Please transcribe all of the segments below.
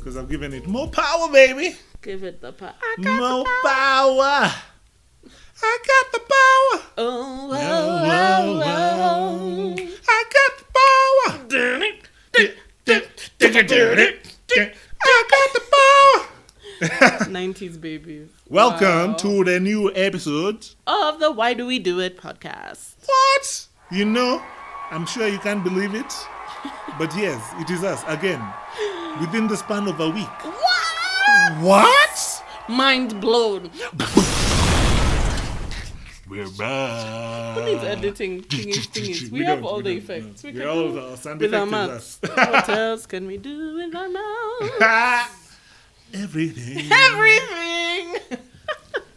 Because I've given it more power, baby. Give it the power. More power. I got the power. Oh, I got the power. I got the power. 90s babies. Welcome Wow. to the new episode Of the Why Do We Do It podcast. What? You know, I'm sure you can't believe it. But yes, it is us again. Within the span of a week. What? Mind blown. We're back. Who needs editing thingies? We have all the effects. We We can all do the sound with our effect mouths. is us. What else can we do with our mouths? Everything. Everything.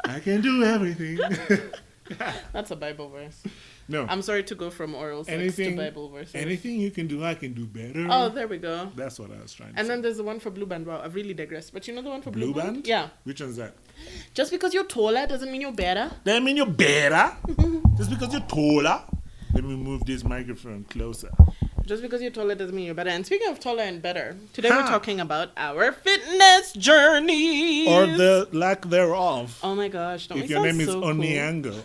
I can do everything. That's a Bible verse. No. I'm sorry to go from oral sex to Bible verses. Anything you can do, I can do better. Oh, there we go. That's what I was trying to And say. then there's the one for Blue Band. Wow, I've really digressed. But you know the one for Blue Band? Yeah. Which one's that? Just because you're taller doesn't mean you're better. That mean you're better? Just because you're taller? Let me move this microphone closer. Just because you're taller doesn't mean you're better. And speaking of taller and better, today Ha. we're talking about our fitness journey. Or the lack thereof. Oh my gosh, don't if we your sound name is so cool? Onyango.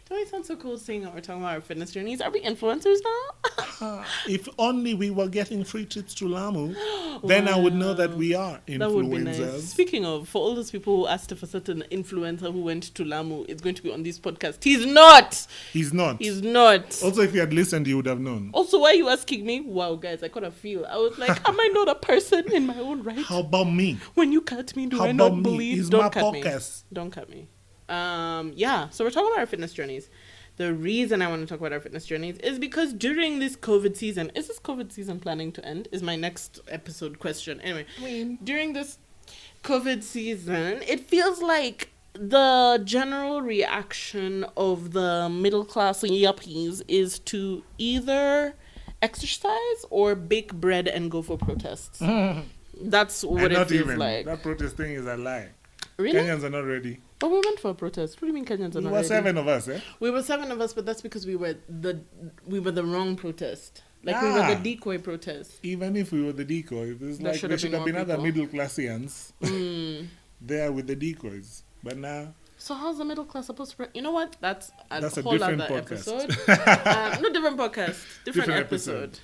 Don't we sound so cool saying that we're talking about our fitness journeys? Are we influencers now? If only we were getting free trips to Lamu, then I would know that we are influencers. That would be nice. Speaking of, for all those people who asked if a certain influencer who went to Lamu is going to be on this podcast, he's not. He's not. He's not. Also, if you had listened, you would have known. Also, why are you asking me? Wow, guys, I couldn't feel. I was like, am I not a person in my own right? How about me? When you cut me, do How I not about me? believe? It's Don't my cut me. podcast. Don't cut me. Yeah, so we're talking about our fitness journeys. The reason I want to talk about our fitness journeys is because during this COVID season, is this COVID season planning to end? Is my next episode question. Anyway, during this COVID season, it feels like the general reaction of the middle class yuppies is to either exercise or bake bread and go for protests. That's what And it not feels even. like. That protest thing is a lie. Really? Kenyans are not ready. But we went for a protest. What do you mean Kenyans are We not were ready? 7 of us, eh? We were 7 of us, but that's because we were the wrong protest. Like we were Ah. the decoy protest. Even if we were the decoy, there's There like should there have should been have been more other people. middle classians there with the decoys. But now So how's the middle class supposed to? You know what? That's a That's a whole different other podcast. episode. No, different podcast, different Different episode.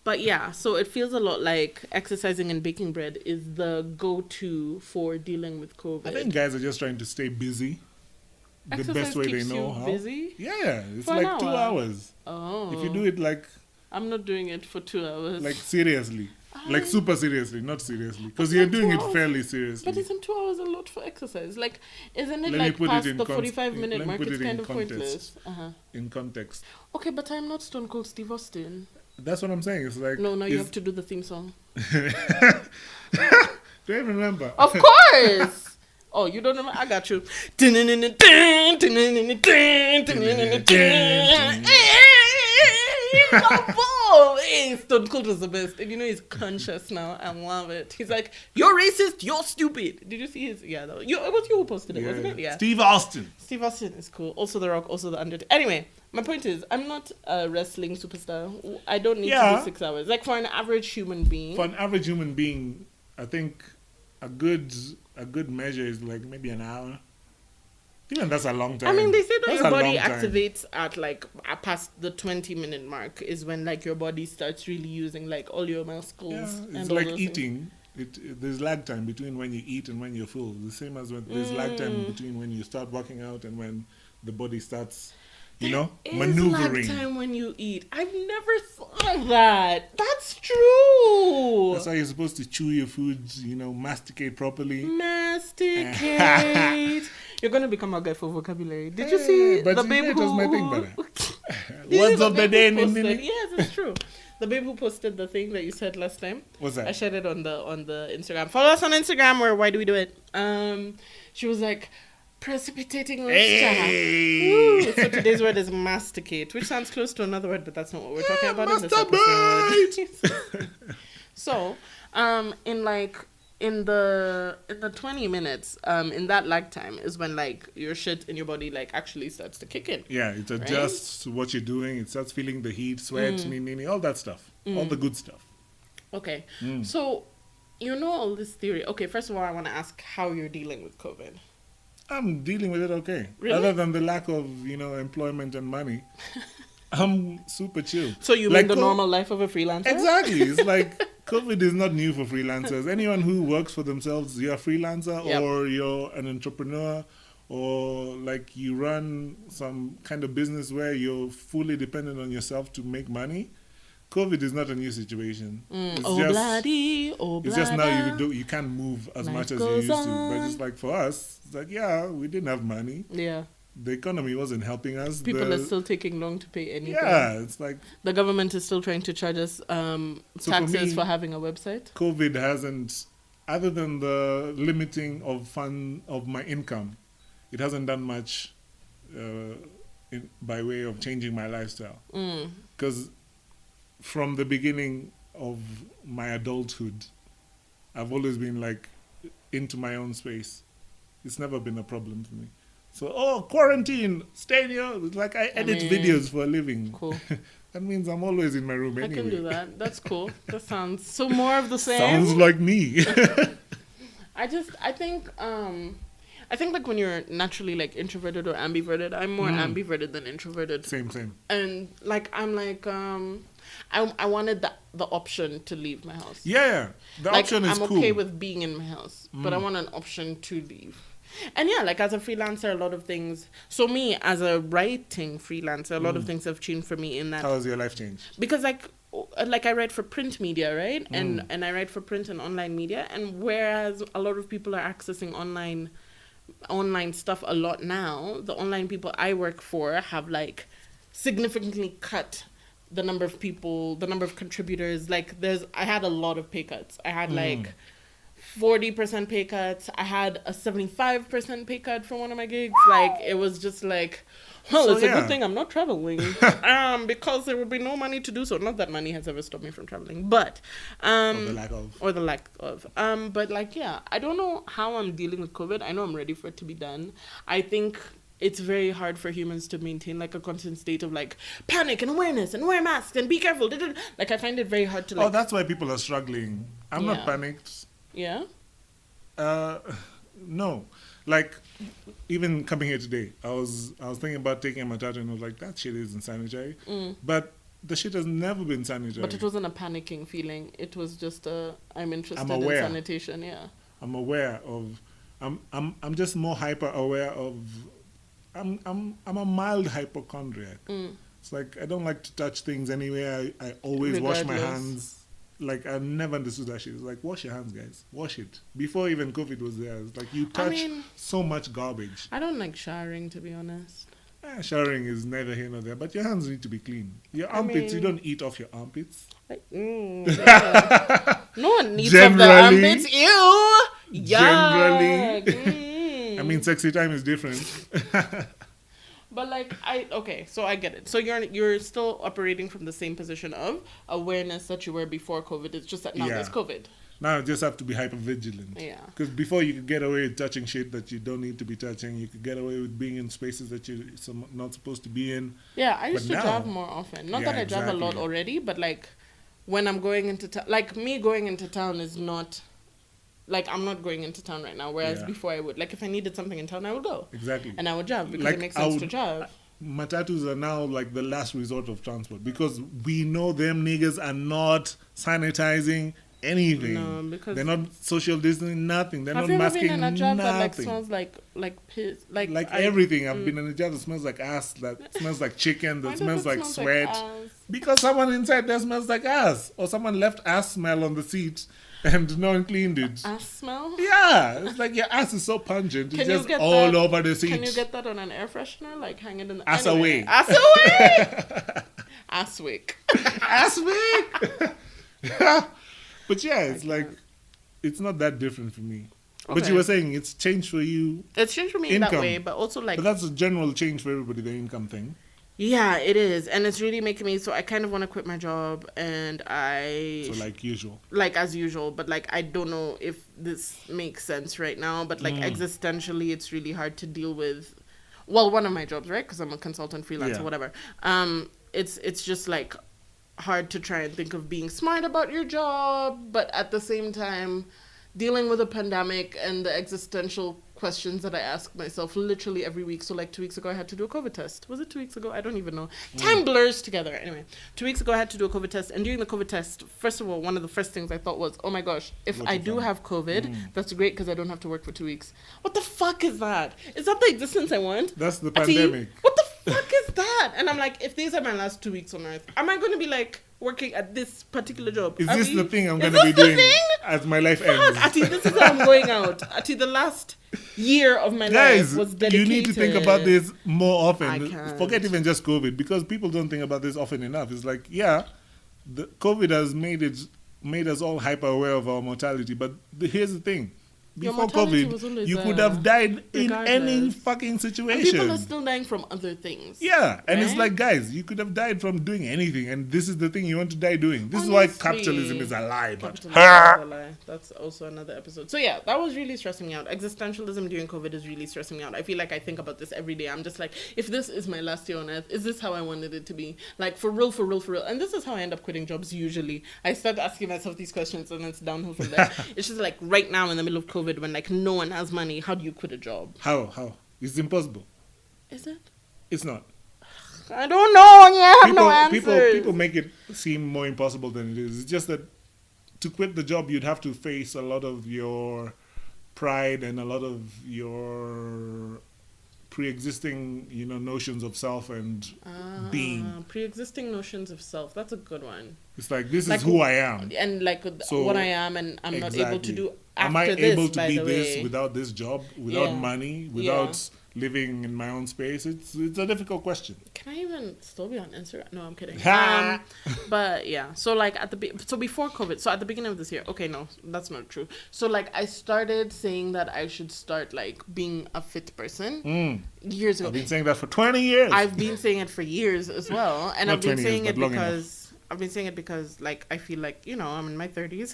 But yeah, so it feels a lot like exercising and baking bread is the go-to for dealing with COVID. I think guys are just trying to stay busy. The Exercise best way they keeps know you how. busy? Yeah, it's For an like 2 hour. hours. Oh, If you do it like I'm not doing it for 2 hours. seriously. Like super seriously, not seriously. Because But you're not doing 2 it hours. fairly But seriously. isn't 2 hours a lot for exercise? Like, isn't it Let me like put it past in the let 45-minute me mark? put It's it in kind of context. pointless. In context. Okay, but I'm not Stone Cold Steve Austin. That's what I'm saying. It's like No, now you it's- have to do the theme song. Do you remember? Of course! Oh, you don't remember? I got you. Hey, Stone Cold was the best. And you know he's conscious now. I love it. He's like, you're racist, you're stupid. Did you see his? Yeah, it was you who posted it, wasn't it? Yeah. Steve Austin. Steve Austin is cool. Also The Rock, also The Undertaker. Anyway, my point is, I'm not a wrestling superstar. I don't need to do 6 hours. Like for an average human being. For an average human being, I think a good measure is like maybe an hour. Even that's a long time. I mean, they say that That's your a body long time. activates at like past the 20-minute mark is when like your body starts really using like all your muscles. Yeah, and it's all like those things. eating. There's lag time between when you eat and when you're full. The same as when there's lag time between when you start working out and when the body starts, maneuvering. Is lag time when you eat. I've never thought of that. That's true. That's why you're supposed to chew your foods, masticate properly. Masticate. You're gonna become a guy for vocabulary. Did you see but the you babe know, it who? was my thing, brother. Did you Words see of the babe day, who Nini. posted- Yes, it's true. The babe who posted the thing that you said last time. What's I that? shared it on the Instagram. Follow us on Instagram. Where Why Do We Do It? She was like precipitating laughter. Woo. So today's word is masticate, which sounds close to another word, but that's not what we're talking about in this episode. So, in the 20 minutes, in that lag time is when like your shit in your body like actually starts to kick in. Yeah, it adjusts to what you're doing. It starts feeling the heat, sweat, all that stuff. All the good stuff. Okay. So, you know all this theory. Okay, first of all, I want to ask how you're dealing with COVID. I'm dealing with it okay. Really? Other than the lack of, employment and money, I'm super chill. So you Like mean the co- normal life of a freelancer? Exactly. It's like COVID is not new for freelancers. Anyone who works for themselves, you're a freelancer Yep. or you're an entrepreneur or like you run some kind of business where you're fully dependent on yourself to make money. COVID is not a new situation. It's It's just now you can't move as Life much as you goes used to. But on. it's like for us, it's like we didn't have money. Yeah. The economy wasn't helping us. People are still taking long to pay anything. Yeah, it's like The government is still trying to charge us So for taxes me- for having a website. COVID hasn't, other than the limiting of my income, it hasn't done much by way of changing my lifestyle. Because from the beginning of my adulthood, I've always been like into my own space. It's never been a problem for me. So, quarantine, stay in your... It's like I edit mean, videos for a living. Cool. That means I'm always in my room anyway. I can do that. That's cool. That sounds so more of the same. Sounds like me. I think like when you're naturally like introverted or ambiverted, I'm more ambiverted than introverted. Same. And like I'm like I wanted the option to leave my house. Yeah. The Like option is I'm cool. okay with being in my house, but I want an option to leave. And yeah, like as a freelancer, a lot of things. So me as a writing freelancer, a lot of things have changed for me in that How has your life changed? because like I write for print media, right? And I write for print and online media, and whereas a lot of people are accessing online stuff a lot now, the online people I work for have like significantly cut the number of people, the number of contributors. Like I had a lot of pay cuts. I had like 40% pay cuts. I had a 75% pay cut for one of my gigs. Like it was just like, well, So, it's a yeah. good thing I'm not traveling, because there would be no money to do so. Not that money has ever stopped me from traveling, but Or the lack of. but like yeah, I don't know how I'm dealing with COVID. I know I'm ready for it to be done. I think it's very hard for humans to maintain like a constant state of like panic and awareness and wear masks and be careful. Like I find it very hard to like. Oh, that's why people are struggling. I'm not Yeah. panicked. Yeah. No. Like, even coming here today, I was thinking about taking a matatu and I was like, that shit isn't sanitary. But the shit has never been sanitary. But it wasn't a panicking feeling. It was just I'm interested I'm in aware. sanitation. Yeah. I'm aware of. I'm just more hyper aware of. I'm a mild hypochondriac. It's like I don't like to touch things anyway. I always wash my Regardless. hands. Like I never understood that shit. It's like wash your hands, guys. Wash it. Before even COVID was there, it's like you touch mean- so much garbage. I don't like showering, to be honest. Showering is neither here nor there, but your hands need to be clean. Your armpits, you mean- don't eat off your armpits. Like, yeah. No one needs of the Generally. armpits. Ew. Generally. Yuck. I mean, sexy time is different. But like okay, so I get it. So you're still operating from the same position of awareness that you were before COVID. It's just that now Yeah. there's COVID. Now you just have to be hyper vigilant. Yeah. Because before you could get away with touching shit that you don't need to be touching. You could get away with being in spaces that you're not supposed to be in. Yeah, I used But to now- drive more often. Not Yeah, that I drive a lot exactly. already, but like when I'm going into town, like me going into town is not like I'm not going into town right now. Whereas Yeah. before I would, like if I needed something in town, I would go Exactly. and I would drive because Like, it makes I sense would- to drive. Matatus are now like the last resort of transport because we know them niggas are not sanitizing anything. No, because they're not social distancing, nothing. They're have not you ever masking been in a job that like nothing. smells like piss, Like everything. I've been in a job that smells like ass, that smells like chicken, Why that does smells it like smell sweat. ass? Because someone inside there smells like ass. Or someone left ass smell on the seat and no one cleaned it. Ass smell? Yeah. It's like your ass is so pungent. Can It's you just get all that- over the seat. Can you get that on an air freshener? Like hang it in the Ass anyway. away. Ass away. Ass wick. ass wick. But yeah, it's like, it's not that different for me. But Okay. you were saying it's changed for you. It's changed for me in that Income. way, but also like But that's a general change for everybody, the income thing. yeah, it is, and it's really making me. So I kind of want to quit my job, and I So like usual. like as usual, but like I don't know if this makes sense right now. But like existentially, it's really hard to deal with. Well, one of my jobs, right? Because I'm a consultant, freelancer, Yeah. whatever. It's just like hard to try and think of being smart about your job, but at the same time, dealing with a pandemic and the existential questions that I ask myself literally every week. So like 2 weeks ago, I had to do a COVID test. Was it 2 weeks ago? I don't even know. Time blurs together. Anyway, 2 weeks ago, I had to do a COVID test. And during the COVID test, first of all, one of the first things I thought was, oh my gosh, if I do have COVID, that's great because I don't have to work for 2 weeks. What the fuck is that? Is that the existence I want? That's the Ati, pandemic. what the fuck is that? And I'm like, if these are my last 2 weeks on Earth, am I going to be like working at this particular job? Is Are this we- the thing I'm is going this to be the doing thing? as my life Fuck, ends? Ati, this is how I'm going out. Ati, the last year of my Guys, life was you dedicated. need to think about this more I often. can't. Forget even just COVID, because people don't think about this often enough. It's like, yeah, the COVID has made us all hyper aware of our mortality. But here's the thing: Your before mortality was COVID, always you could there, have died in any regardless. fucking And situation. people are still dying from other things. Yeah, and it's Right? like, guys, you could have died from doing anything, and this is the thing you want to die doing. This is why Honestly, capitalism is a lie. But Capitalism is a lie. That's also another episode. So yeah, that was really stressing me out. Existentialism during COVID is really stressing me out. I feel like I think about this every day. I'm just like, if this is my last year on Earth, is this how I wanted it to be? Like for real, for real, for real. And this is how I end up quitting jobs usually. I start asking myself these questions and it's downhill from there. It's just like right now in the middle of COVID when like no one has money, how do you quit a job? how? It's impossible. Is it? It's not. I don't know. Yeah, I have no answers. People make it seem more impossible than it is. It's just that to quit the job, you'd have to face a lot of your pride and a lot of your pre-existing, notions of self and being. Pre-existing notions of self. That's a good one. It's like, this Like, is who I am. And like So, what I am and I'm not able to exactly. do after Am I this, able to by be the this way. without this job, without Yeah. money, without living in my own space? It's a difficult question. Can I even still be on Instagram? No, I'm kidding. Ha! But yeah, so like so before COVID, so at the beginning of this year, okay, no, that's not true. So like I started saying that I should start like being a fit person years ago. I've been saying that for 20 years. I've been saying it for years as well, and Not I've been 20 years, saying it but long because I've been saying it because like I feel like I'm in my 30s,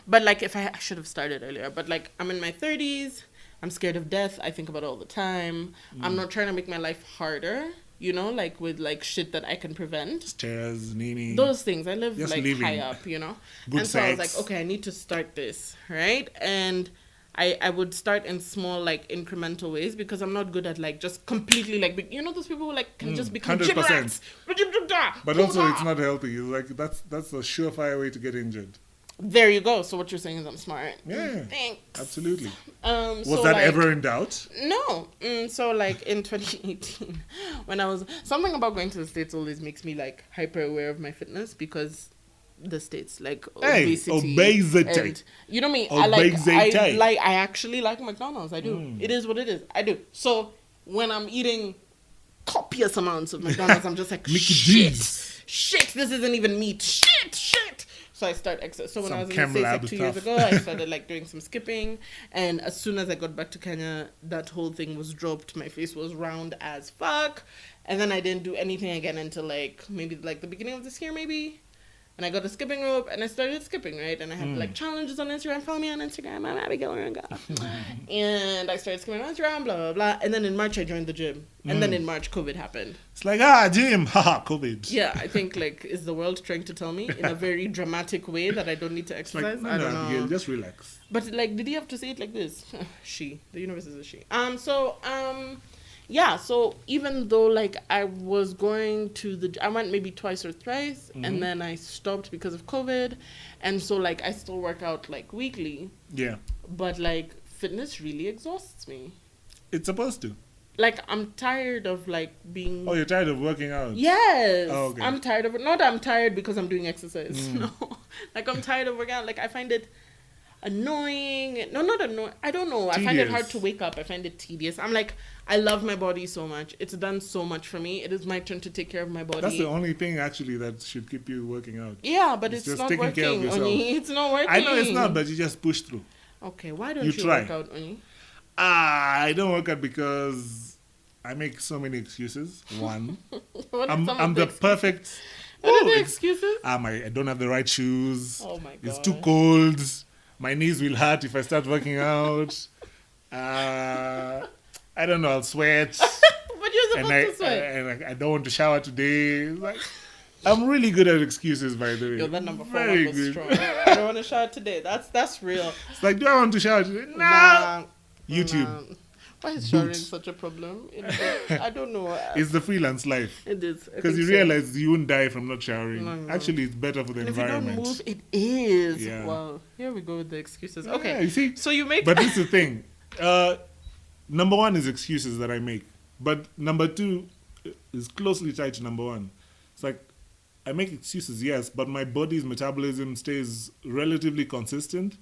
but like if I should have started earlier, but like I'm in my 30s. I'm scared of death. I think about it all the time. I'm not trying to make my life harder, like with like shit that I can prevent. Stairs, Nini. Those things. I live Just like living. high up, Good and so I was sex. like, okay, I need to start this, right? And I would start in small like incremental ways because I'm not good at like just completely like those people who like can just become 100%. gym rats. But also, it's not healthy. It's like that's a surefire way to get injured. There you go. So what you're saying is I'm smart. Yeah, Thanks. absolutely. Was Was that ever in doubt? No. So like in 2018, when I was something about going to the States always makes me like hyper aware of my fitness because the States like obesity. And, you know me. Obesity. I actually like McDonald's. I do. It is what it is. I do. So when I'm eating copious amounts of McDonald's, I'm just like Mickey shit. D's. Shit. This isn't even meat. Shit. So I start exercise. So when Some I was in chem the States lab like 2 years stuff. ago, I started like doing some skipping. And as soon as I got back to Kenya, that whole thing was dropped. My face was round as fuck. And then I didn't do anything again until like maybe like the beginning of this year, maybe. And I got a skipping rope and I started skipping, right? And I had like challenges on Instagram. Follow me on Instagram. I'm Abigail Ranga. And I started skipping on Instagram, blah, blah, blah. And then in March, I joined the gym. And then in March, COVID happened. It's like, gym, haha, COVID. Yeah, I think like, is the world trying to tell me in a very dramatic way that I don't need to It's like, exercise? no, I don't Abigail, know. just relax. But like, did he have to say it like this? She. The universe is a she. Yeah, so even though like I was going to I went maybe twice or thrice and then I stopped because of COVID. And so like I still work out like weekly, Yeah, but like fitness really exhausts me. it's supposed to. Like I'm tired of like being Oh, you're tired of working out? Yes. Oh, okay. I'm tired of it. Not I'm tired because I'm doing exercise. No. Like I'm tired of working out. Like I find it annoying. No, not annoying. I don't know. I find it hard Tedious. to wake up. I find it tedious. I'm like, I love my body so much. It's done so much for me. It is my turn to take care of my body. That's the only thing actually that should keep you working out. Yeah, but It's it's just not taking care of working, yourself. Oni. It's not working. I know it's not, but you just push through. Okay, why don't You you try. work out, Oni? I don't work out because I make so many excuses. One, What are some of I'm the the excuses? perfect. What are the Oh, excuses? I don't have the right shoes. Oh my god. It's too cold. My knees will hurt if I start working out. I don't know. I'll sweat. But you're and supposed to sweat. I don't want to shower today. It's like, I'm really good at excuses, by the way. Yo, that number 4 Very one was good. strong. I don't want to shower today. That's real. It's like, do I want to shower today? Nah. YouTube. Nah. Why is showering Boots. such a problem? I don't know. It's the freelance life. It is. I Because think you so. realize you won't die from not showering. No. Actually, it's better for the And if you environment. don't move, it is. Yeah. Wow. Here we go with the excuses. Yeah, Okay. you see? So you make. But this is the thing. Number one is excuses that I make. But number two is closely tied to number one. It's like, I make excuses, yes, but my body's metabolism stays relatively consistent.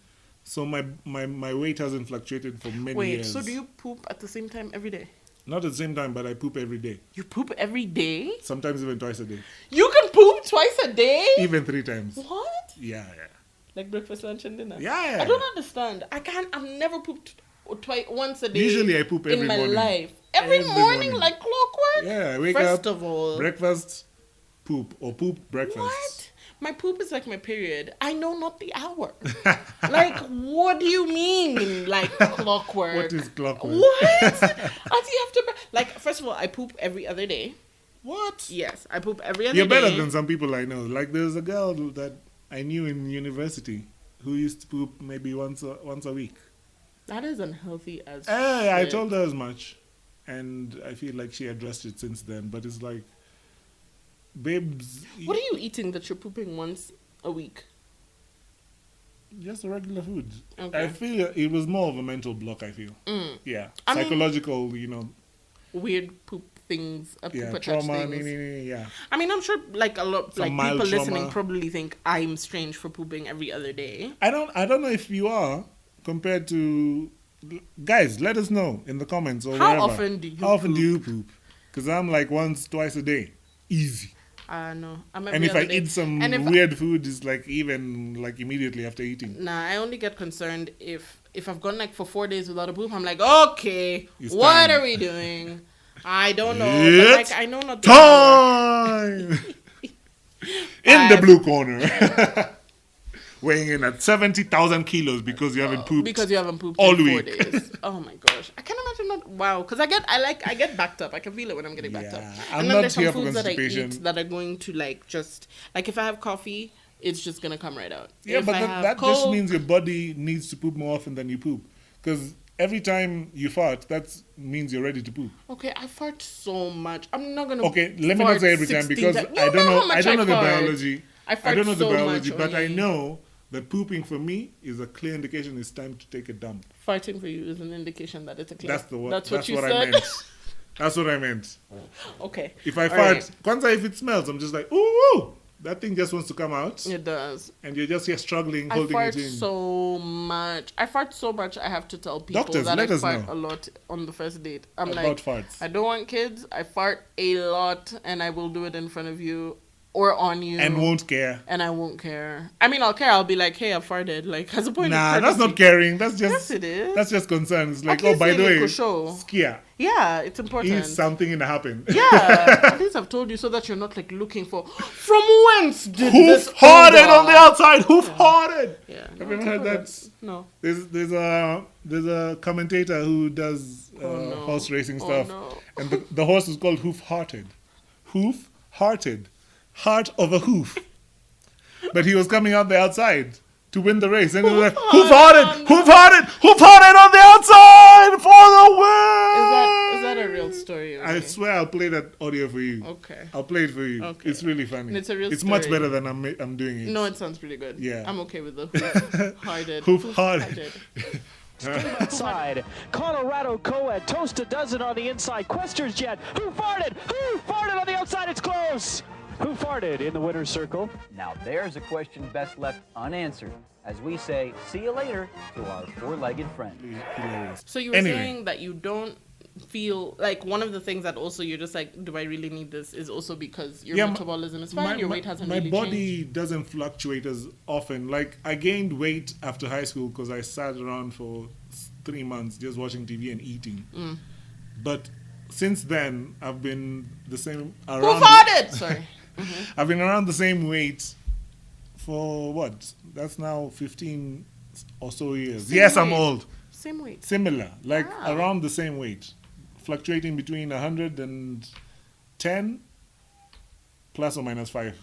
So my weight hasn't fluctuated for many Wait. years. So do you poop at the same time every day? Not at the same time, but I poop every day. You poop every day? Sometimes even twice a day. You can poop twice a day? Even 3 times. What? Yeah. Like breakfast, lunch, and dinner? Yeah. I don't understand. I've never pooped once a day. Usually I poop every in my morning. life. Every morning, like clockwork? Yeah, I wake First up, of all, breakfast, poop, or poop, breakfast. what? My poop is like my period. I know not the hour. Like, what do you mean? Like clockwork? What is clockwork? What? I you have to. Like, first of all, I poop every other day. What? Yes, I poop every other You're day. better than some people I know. Like there's a girl that I knew in university who used to poop maybe once a week. That is unhealthy as Hey, I shit. told her as much, and I feel like she addressed it since then. But it's like, babes, What are you eating that you're pooping once a week? just regular food. Okay. I feel it was more of a mental block. I feel, yeah, I mean- psychological. Weird poop things, Yeah, poop attached trauma. things. Yeah. I mean, I'm sure like a lot, Some like mild people listening trauma. probably think I'm strange for pooping every other day. I don't know if you are compared to guys. Let us know in the comments or How wherever. often do you How often poop? do you poop? Because I'm like once, twice a day, easy. No, I'm every And if other I day. eat some And if- weird food, it's like even like immediately after eating. Nah, I only get concerned if I've gone like for 4 days without a poop. I'm like, okay, It's what time. are we doing? I don't know. But It's like, I know not the hour. Time in the blue corner, weighing in at 70,000 kilos because you haven't pooped. Because you haven't pooped all in 4 week. days. Oh my gosh, I can't imagine that. Wow, because I get backed up. I can feel it when I'm getting backed up. Yeah, And I'm then not there's some here for foods that I constipation. eat that are going to like just like if I have coffee, it's just gonna come right out. Yeah, If but I that, have that just Coke- means your body needs to poop more often than you poop. Because every time you fart, that means you're ready to poop. Okay, I fart so much. I'm not gonna. Okay, let me fart not say every time 16 because times. You I don't know. how much I don't know the fart. biology. I I fart don't know the so biology, much, but I Oni. know that pooping for me is a clear indication it's time to take a dump. Farting for you is an indication that it's a clear. That's the word. That's what you I said. meant. That's what I meant. Okay. If I All fart, right. Kwanzaa, if it smells, I'm just like, ooh, ooh, that thing just wants to come out, It does. and you're just here struggling, I holding fart it in. so much. I fart so much. I have to tell people Doctors, that I let us fart know. a lot on the first date. I'm About like, farts. I don't want kids. I fart a lot, and I will do it in front of you or on you, And won't care. and I won't care. I mean, I'll care. I'll be like, hey, I farted. Like, as a point Nah, of that's not courtesy. caring. That's just Yes, it is. That's just concern. It's like, At oh, least by the in way, the show. skia. Yeah, it's important. Is something gonna happen? Yeah, at least I've told you so that you're not like looking for from whence did Hoof this hearted odor? on the outside. Hoof hearted. Yeah, Have you ever heard that? No. There's a commentator who does no. horse racing Oh, stuff, no. and the horse is called Hoof Hearted. Hoof Hearted, heart of a hoof. But he was coming out the outside to win the race, and he was like, Hoof Hearted, Hoof Hearted, Hoof Hearted on the outside for the win. Is that a real story? I Okay. swear I'll play that audio for you. Okay. I'll play it for you. Okay. It's really funny. And it's a real It's much story. better than I'm doing it. No, it sounds pretty good. Yeah. I'm okay with the hoof-hearted. Hoof-hearted. Outside, Colorado co-ed, toast a dozen on the inside. Questions jet. Who farted? Who farted on the outside? It's close. Who farted in the winner's circle? Now there's a question best left unanswered. As we say, see you later to our four-legged friend. Hilarious. So you were Anyway. saying that you don't feel like one of the things that also you're just like, do I really need this? Is also because your metabolism is fine, your weight hasn't my really body changed. doesn't fluctuate as often. Like I gained weight after high school because I sat around for 3 months just watching TV and eating. Mm. But since then, I've been the same Who around. farted? Sorry. I've been around the same weight for what? That's now 15 or so years. Same Yes, I'm weight. old. Same weight. Similar, like Wow. around the same weight, fluctuating between 110 plus or minus 5.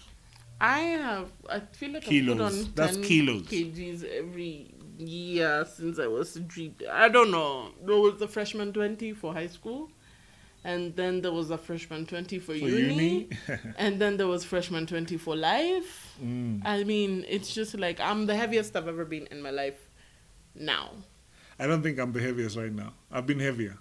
I feel like I put Kilos. on That's 10 kilos. kgs every year since I was I don't know. There was the freshman 20 for high school, and then there was a freshman 20 for uni, and then there was freshman 20 for life. I mean, it's just like I'm the heaviest I've ever been in my life now. I don't think I'm the heaviest right now. I've been heavier.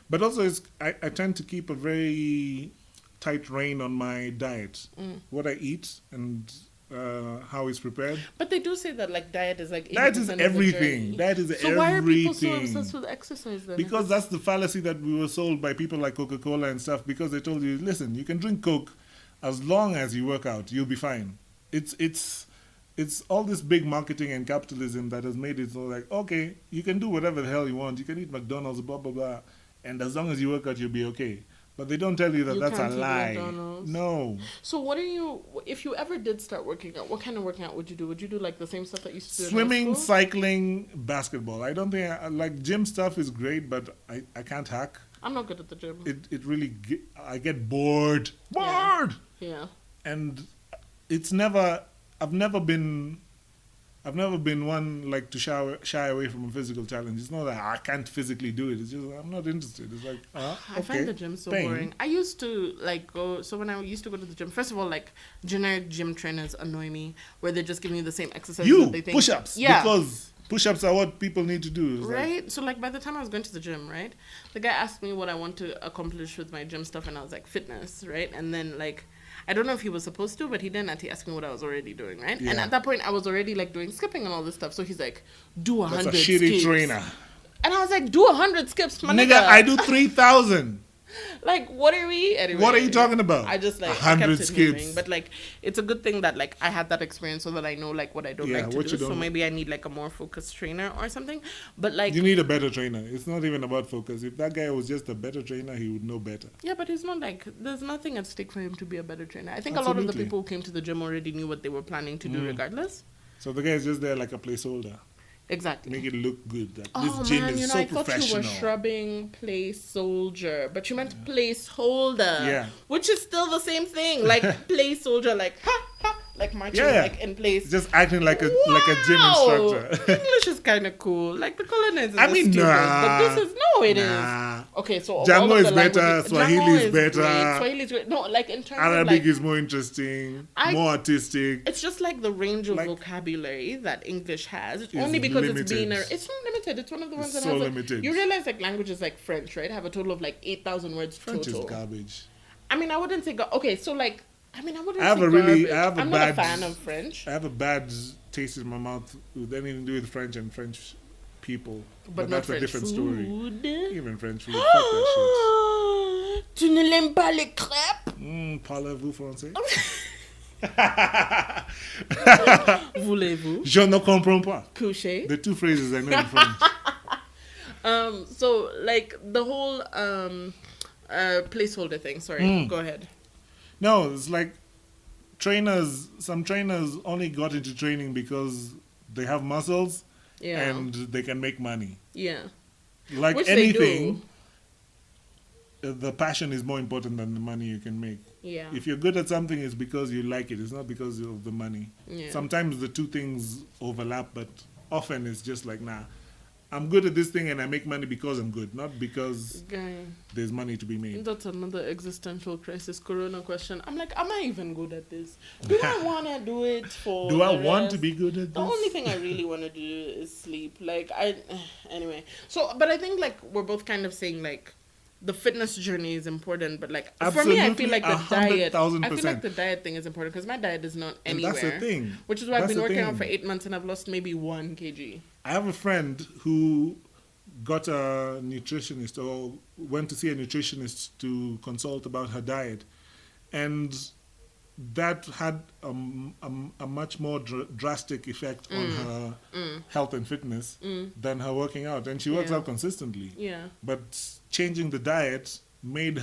But also, I tend to keep a very tight rein on my diet. What I eat and how it's prepared. But they do say that like diet is like 80% Diet is of the everything. journey. Diet is So everything. why are people so obsessed with exercise then? Because that's the fallacy that we were sold by people like Coca-Cola and stuff, because they told you, listen, you can drink Coke as long as you work out, you'll be fine. It's all this big marketing and capitalism that has made it so like, okay, you can do whatever the hell you want. You can eat McDonald's, blah, blah, blah. And as long as you work out, you'll be okay. But they don't tell you that You that's a can't eat lie. McDonald's. No. So what are you, if you ever did start working out, what kind of working out would you do? Would you do like the same stuff that you used to do in high Swimming, school? cycling, basketball. I don't think, like gym stuff is great, but I can't hack. I'm not good at the gym. It really, I get bored. Bored! Yeah. And it's never, I've never been one like to shy away from a physical challenge. It's not that I can't physically do it. It's just I'm not interested. It's like okay, I find the gym so pain. boring. I used to like go. So when I used to go to the gym, first of all, like generic gym trainers annoy me, where they're just giving you the same exercises You that they think. push-ups, Yeah. because push-ups are what people need to do. It's like, Right? So like by the time I was going to the gym, right? The guy asked me what I want to accomplish with my gym stuff, and I was like fitness, right? And then like I don't know if he was supposed to, but he didn't. He asked me what I was already doing, right? And Yeah. at that point I was already like doing skipping and all this stuff. So he's like, do that's 100 a shitty skips. trainer. And I was like, do 100 skips, my Nigga, nigga. I do 3,000. Like, what are we? Anyway, What are you talking about? I just like 100 I kept it skips. moving. But like, it's a good thing that like I had that experience so that I know like what I don't Yeah, like to what do. you So don't- maybe I need like a more focused trainer or something. But like, You need a better trainer. It's not even about focus. If that guy was just a better trainer, he would know better. yeah, but it's not like there's nothing at stake for him to be a better trainer. I think a lot of the Absolutely. people who came to the gym already knew what they were planning to do regardless. So the guy is just there like a placeholder. Exactly. Make it look good. That Oh this gym man, is you know, so I thought you professional. were shrubbing place soldier, but you meant placeholder. Yeah. Which is still the same thing. Like place soldier, like ha ha, like marching Yeah. like in place. Just acting like a gym Wow! instructor. English is kind of cool. Like the colonizers I are mean, stupid, nah. but this is no, it is. Nah. Okay, so all Django of is the better, languages- Swahili Django is better. great, Swahili is great. No, like in terms of Arabic like, is more interesting, I- more artistic. it's just like the range of Like- vocabulary that English has. It's Is only because limited. it's been it's not limited. It's one of the ones It's that so has like, limited. you realize like languages like French, right, have a total of like 8,000 words French total. is garbage. I mean, I wouldn't say okay. So like, I mean, I wouldn't. I have say a really- garbage. I have a I'm not a bad- fan of French, I have a bad taste in my mouth with anything to do with French and French people. But, but not that's French a different food. story. Even French food, fuck that Tu ne l'aimes pas les crêpes? shit. Parlez-vous français? Voulez-vous Je ne comprends pas. coucher? The two phrases I know in French. So like the whole placeholder thing. Sorry, go ahead. No, it's like some trainers only got into training because they have muscles Yeah, and they can make money. yeah. Like Which they do. anything, the passion is more important than the money you can make. Yeah. If you're good at something, it's because you like it. It's not because of the money. Yeah. Sometimes the two things overlap, but often it's just like, nah, I'm good at this thing and I make money because I'm good, not because Guy, there's money to be made. that's another existential crisis corona question. I'm like, am I even good at this? Do I want to do it for Do I the want to rest? be good at The this? only thing I really want to do is sleep. Like anyway. So, but I think like we're both kind of saying like the fitness journey is important, but like for me, I feel like the diet. I feel like 100,000%. the diet thing is important because my diet is not And anywhere. that's the thing. Which is why I've That's been the working thing. out for 8 months and I've lost maybe 1 kg. I have a friend who got a nutritionist or went to see a nutritionist to consult about her diet, and that had a much more drastic effect on her health and fitness than her working out, and she works Yeah. out consistently. Yeah. But changing the diet made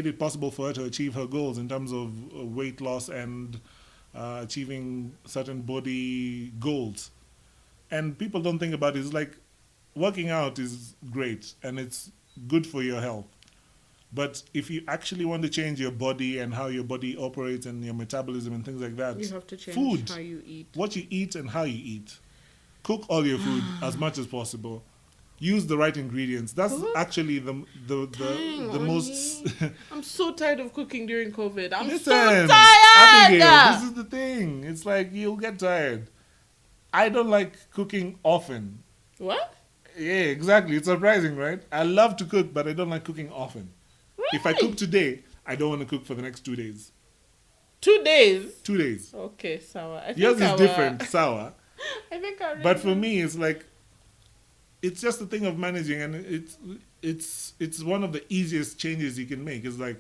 it possible for her to achieve her goals in terms of weight loss and achieving certain body goals. And people don't think about it. It's like working out is great and it's good for your health. But if you actually want to change your body and how your body operates and your metabolism and things like that, You have to change food, how you eat. what you eat and how you eat. Cook all your food as much as possible. Use the right ingredients. That's Cook? actually the Dang, most. I'm so tired of cooking during COVID. I'm Listen, so tired. Abigail, this is the thing. It's like you'll get tired. I don't like cooking often. What? Yeah, exactly. It's surprising, right? I love to cook, but I don't like cooking often. If I cook today, I don't want to cook for the next 2 days. 2 days. 2 days. Okay, sour. I Yours think is different, sour. I think I. But for me, it's like it's just a thing of managing, and it's one of the easiest changes you can make. It's like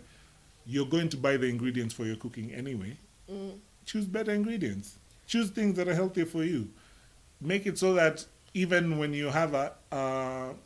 you're going to buy the ingredients for your cooking anyway. Choose better ingredients. Choose things that are healthier for you. Make it so that even when you have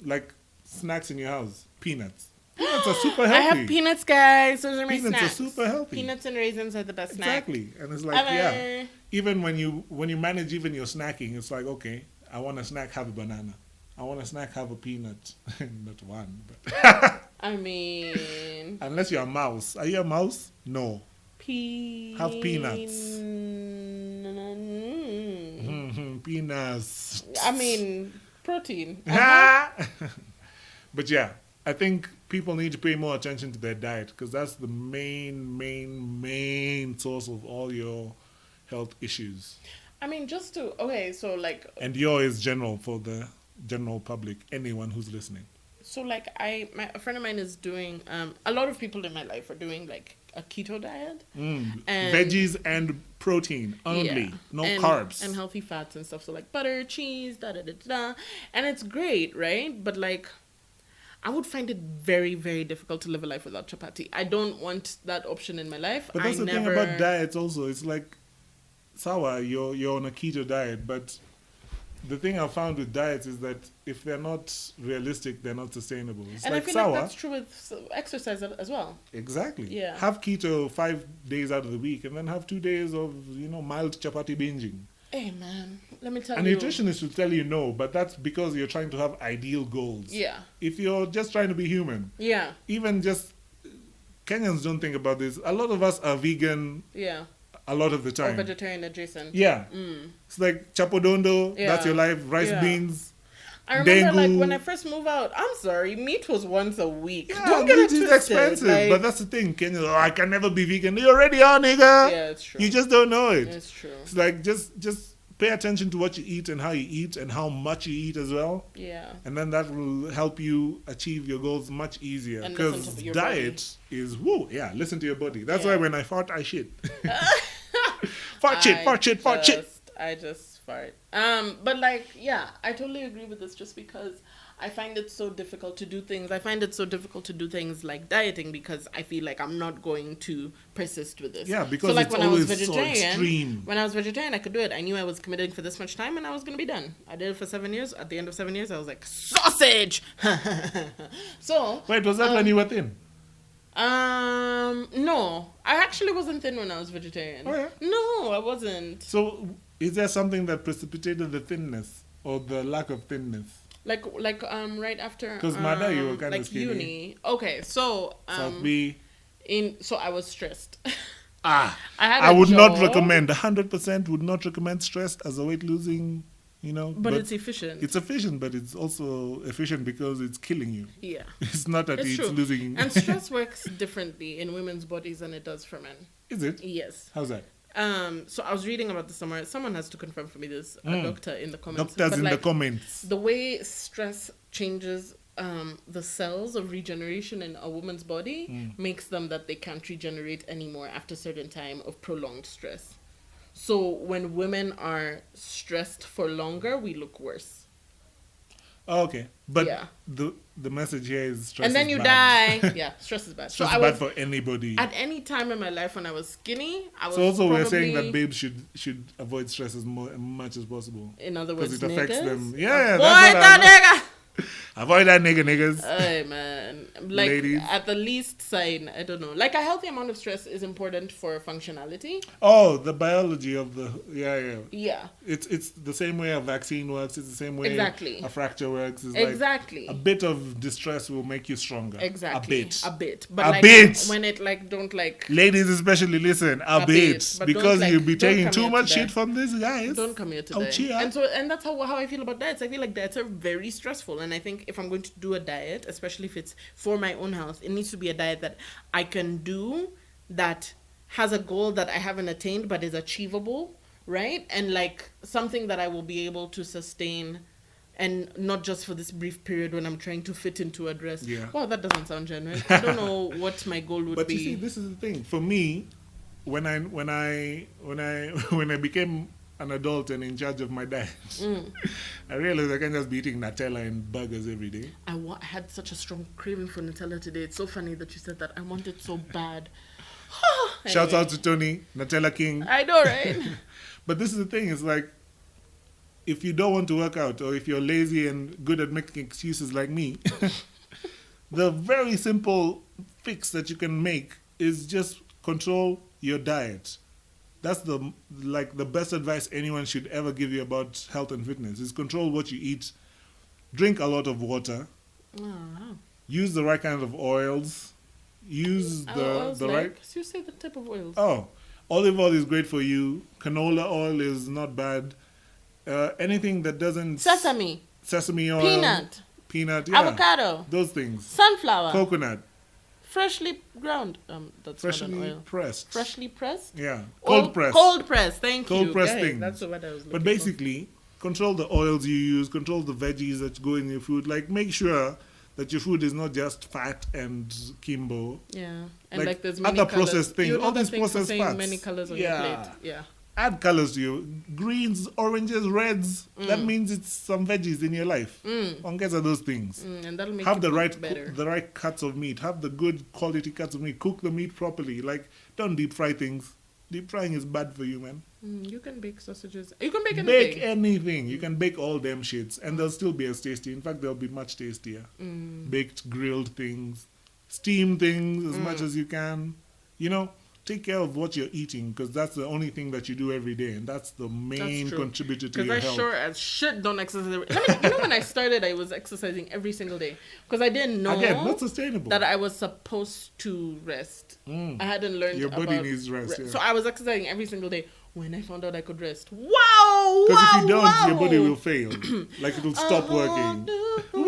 like snacks in your house, peanuts. Peanuts are super healthy. I have peanuts, guys. Those are my Peanuts snacks. are super healthy. Peanuts and raisins are the best snack. Exactly, and it's like Ever. even when you manage even your snacking, it's like okay, I want a snack, have a banana. I want a snack, have a peanut. Not one, but I mean, unless you're a mouse. Are you a mouse? No. peanuts. Have peanuts. Peanuts. I mean, protein. But yeah, I think people need to pay more attention to their diet because that's the main source of all your health issues. I mean, just to so like And your is general for the general public, anyone who's listening. so like a friend of mine is doing a lot of people in my life are doing like a keto diet. And- Veggies and protein only, no and, carbs. and healthy fats and stuff. So like butter, cheese, and it's great, right? But like, I would find it very, very difficult to live a life without chapati. I don't want that option in my life. But that's the thing about diets also. It's like, Sawa, you're on a keto diet, but the thing I've found with diets is that if they're not realistic, they're not sustainable. It's And like I feel Sawa. like that's true with exercise as well. Exactly. Yeah. Have keto 5 days out of the week and then have 2 days of, mild chapati binging. Hey man, let me tell A you. nutritionist will tell you no, but that's because you're trying to have ideal goals. Yeah. If you're just trying to be human, Yeah. even just Kenyans don't think about this. A lot of us are vegan Yeah. a lot of the Or time. vegetarian adjacent. Yeah. It's like chapodondo, Yeah. that's your life, rice Yeah. beans. I remember like Dengu. when I first moved out, I'm sorry, meat was once a week. Yeah, Don't get it meat is twisted. expensive. Like, But that's the thing. Kenyans, I can never be vegan. You already are, nigga. yeah, it's true. You just don't know it. It's true. It's like just pay attention to what you eat and how you eat and how much you eat as well. Yeah. And then that will help you achieve your goals much easier. And listen Because to your diet is listen to your body. That's Yeah. why when I fart, I shit. fart shit. I just fart. But like, yeah, I totally agree with this just because I find it so difficult to do things. I find it so difficult to do things like dieting because I feel like I'm not going to persist with this. Yeah, because so like it's when I was always so extreme. when I was vegetarian, I could do it. I knew I was committing for this much time and I was going to be done. I did it for 7 years. At the end of 7 years, I was like, sausage! So... Wait, was that when you were thin? No. I actually wasn't thin when I was vegetarian. Oh, yeah? No, I wasn't. So is there something that precipitated the thinness or the lack of thinness? Like right after 'Cause Mada, you were kinda like skinny. uni. Okay, so South B? so I was stressed. I I would not job, recommend, 100% would not recommend stress as a weight losing, but it's efficient. It's efficient, but it's also efficient because it's killing you. Yeah. It's not that It's it's true. losing. And stress works differently in women's bodies than it does for men. Is it? Yes. How's that? So I was reading about this somewhere. Someone has to confirm for me this. A doctor in the comments. Doctors But in the like, comments. the way stress changes the cells of regeneration in a woman's body makes them that they can't regenerate anymore after a certain time of prolonged stress. So when women are stressed for longer, we look worse. Oh, okay. But Yeah. the message here is stress And then is you bad. die. Yeah, stress is bad. Stress so is I bad was, for anybody. at any time in my life when I was skinny, I was So also we're probably, saying that babes should avoid stress as much as possible. in other Because words, it affects niggas, them. Yeah, avoid that's what that nigga. Avoid that niggas. Hey man, like ladies. at the least sign, I don't know. Like a healthy amount of stress is important for functionality. Oh, the biology of the yeah. Yeah. It's the same way a vaccine works. It's the same way Exactly. a fracture works. It's Exactly. Like a bit of distress will make you stronger. Exactly. A A bit. bit. But A like bit. when it like don't like Ladies especially, listen. A bit. but Because don't, like, you'll be don't taking come too here much today. shit from these guys. don't come here Oh, today. cheer. And that's how I feel about diets. I feel like diets are very stressful, and I think if I'm going to do a diet, especially if it's for my own health, it needs to be a diet that I can do that has a goal that I haven't attained but is achievable, right? And like something that I will be able to sustain, and not just for this brief period when I'm trying to fit into a dress. Yeah. Wow, that doesn't sound genuine. I don't know what my goal would But be. you see, this is the thing. For me, when I became an adult and in charge of my diet, I realized I can't just be eating Nutella and burgers every day. I had such a strong craving for Nutella today. It's so funny that you said that. I want it so bad. Shout Anyway. out to Tony, Nutella King. I know, right? But this is the thing, it's like, if you don't want to work out, or if you're lazy and good at making excuses like me, the very simple fix that you can make is just control your diet. That's the best advice anyone should ever give you about health and fitness, is control what you eat, drink a lot of water, Oh, use the right kind of oils, use the right... So you say the type of oils. Oh, olive oil is great for you. Canola oil is not bad. Anything that doesn't... Sesame oil. Peanut, yeah. Avocado. Those things. Sunflower. Coconut. Freshly ground. That's Freshly not an oil. pressed. Freshly pressed? Yeah. Oil- Cold pressed. Cold pressed, thank you. Cold pressed Guys, things. That's the word I was looking But basically, control the oils you use, control the veggies that go in your food. Like, make sure that your food is not just fat and kimbo. for. Yeah. And like there's many other colors. processed things, You know all that these thing for processed saying fats. many colors on Yeah. your plate. Yeah. Add colors to you. Greens, oranges, reds. Mm. That means it's some veggies in your life. Ongeza those things. And that'll make Have you the cook right better. the right cuts of meat. Have the good quality cuts of meat. Cook the meat properly. Like, don't deep fry things. Deep frying is bad for you, man. You can bake sausages. You can bake Bake anything. anything. You can bake all them shits, and they'll still be as tasty. In fact, they'll be much tastier. Baked, grilled things, steam things as much as you can. You know, take care of what you're eating, because that's the only thing that you do every day, and that's the main true. contributor to Because your I health. sure as shit don't exercise. You know, when I started, I was exercising every single day because I didn't know Again, not sustainable. that I was supposed to rest. I hadn't learned Your body about needs rest, yeah. So I was exercising every single day. When I found out I could rest, wow! Because if you don't, wow. your body will fail. Like, it'll stop A whole working. new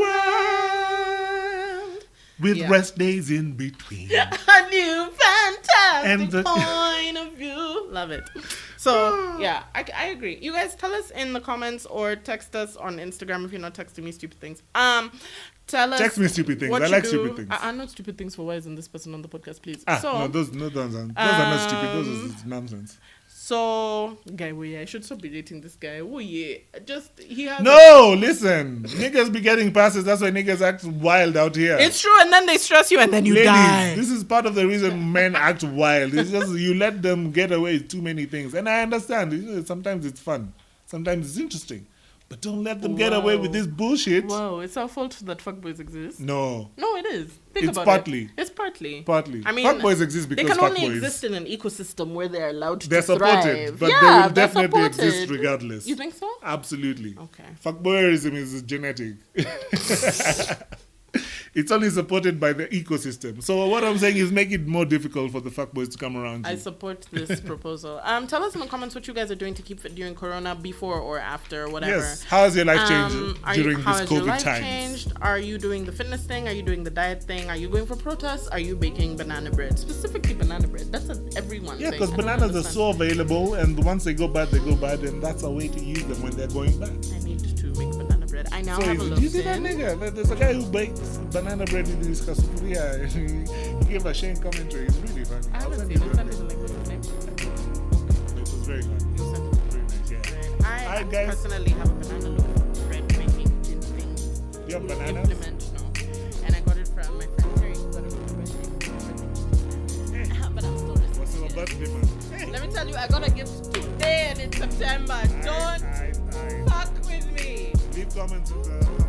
world. With Yeah. rest days in between. A new fantastic And the- point of view. Love it. So, yeah, I agree. You guys tell us in the comments or text us on Instagram if you're not texting me stupid things. Tell us. Text me stupid things. what I you like do. stupid things. I'm not stupid things for why isn't this person on the podcast, please? No, those are not stupid. Those are nonsense. So, guy, I should stop be dating this guy. Oh, yeah. He has. No, listen. Niggas be getting passes. That's why niggas act wild out here. It's true, and then they stress you, and then you Ladies, die. this is part of the reason men act wild. It's just you let them get away with too many things. And I understand. You know, sometimes it's fun. Sometimes it's interesting. But don't let them get away with this bullshit. Whoa, it's our fault that fuckboys exist. No. No, it is. Think It's about partly. it. It's partly. Partly. I mean, fuckboys exist because they can only fuckboys. exist in an ecosystem where they're allowed They're to supported, thrive. but Yeah, they will they're definitely exist supported. regardless. You think so? Absolutely. Okay. Fuckboyerism is genetic. It's only supported by the ecosystem. So what I'm saying is make it more difficult for the fuckboys to come around you. I support this proposal. Tell us in the comments what you guys are doing to keep fit during Corona, before or after, whatever. Yes. How has your life changed during how this has your COVID life times? changed? Are you doing the fitness thing? Are you doing the diet thing? Are you going for protests? Are you baking banana bread? Specifically banana bread. That's an everyone Yeah, thing. because I don't bananas are understand. so available, and once they go bad, and that's a way to use them when they're going bad. I need to make banana bread. I now So have a easy. loaf Do you see that in. nigga? There's a guy who bakes banana bread in his casuria. He gave a Shane commentary. It's really funny. I I'll haven't send seen you it. the Send link. me the link. What's his name? It was very fun. You sent it. Very nice, yeah. I Alright, guys. personally have a banana loaf bread making thing. You have bananas? Implement, no. And I got it from my friend Terry, who got it for my birthday. But I'm still What's your resisting birthday, it. man? Hey. Let me tell you, I got a gift today and it's September. Don't Aight. fuck with me. Leave comments in the